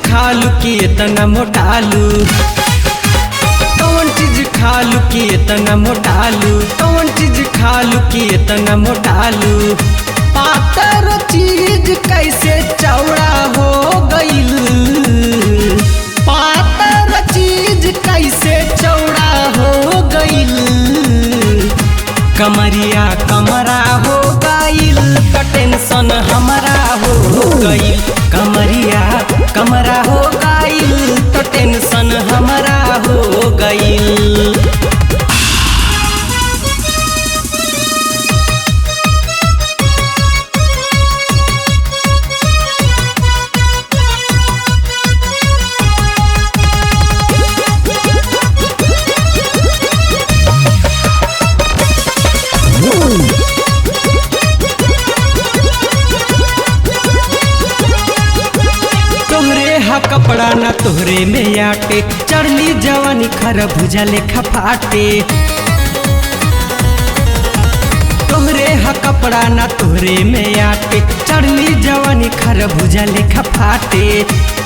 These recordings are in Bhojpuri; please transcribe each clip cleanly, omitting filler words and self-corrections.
खालू कि इतना मोटालू, कौन चीज खालू कि इतना मोटालू, कौन चीज खालू कि इतना मोटालू। पातर चीज कैसे चौड़ा हो गईल, पातर चीज कैसे चौड़ा हो गईल। कमरिया कमरा हो गईल तो टेंशन हमारा हो गईल, कमरिया कमरा हो गईल तो टेंशन हमारा हो गईल। कपड़ा न तोहरे में आटे, चढ़ली जवानी खरबूजा लेखा फाटे। तोहरे हा कपड़ा न तोहरे में आटे, चढ़ली जवानी खरबूजा लेखा फाटे।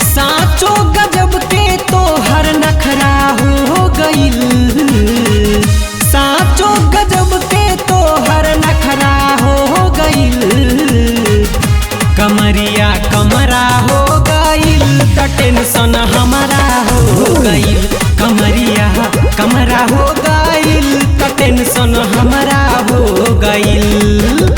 साचो गजब के तोहर नखरा हो गईल, साचो गजब के तोहर नखरा हो गईल। कमरिया कमरा हो गईल तो टेंशन हमारा हो गईल, कमरिया कमरा हो गईल तो टेंशन हमारा हो गईल।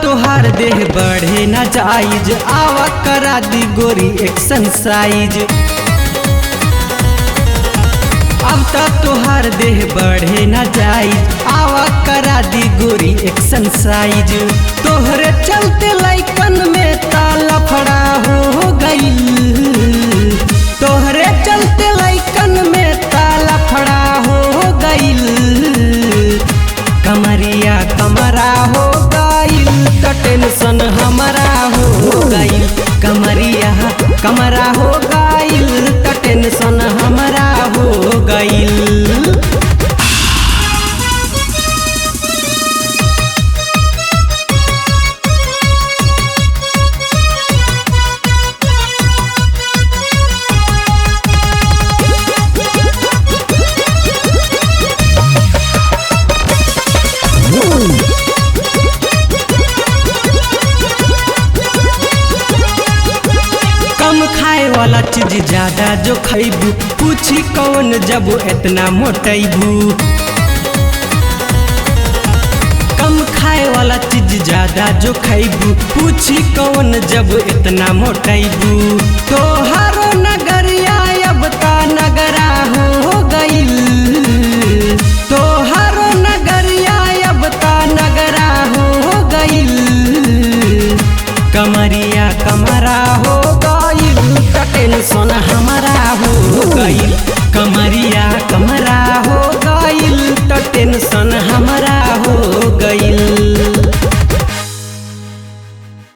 तोहार देह बढ़े न जाइज, आवा करा दी गोरी एक्सरसाइज। अब तक तोहार देह बढ़े न जाइज, आवा करा दी गोरी एक्सरसाइज। तोहरे चलते लइकन में ताला फड़ा हो गईल, तोहरे चलते लइकन में ताला फड़ा हो गईल। कमरिया कमरा हो गईल तो टेंशन हमारा हो गईल, कमरिया कमरा हो गईल तो टेंशन हमारा हो गईल। वाला चीज ज्यादा जो खैबू, पूछी कौन जब इतना मोटैबू। कम खाए वाला चीज ज्यादा जो खैबू, पूछी कौन जब इतना मोटैबू। तोहारो नगरिया अब ता नगरा हो गईल, तोहारो नगरिया अब ता नगरा हो गईल। कमरिया कमरा हो गईल तो टेंशन हमारा हो गईल, कमरिया कमरा हो गईल तो टेंशन हमारा हो गईल।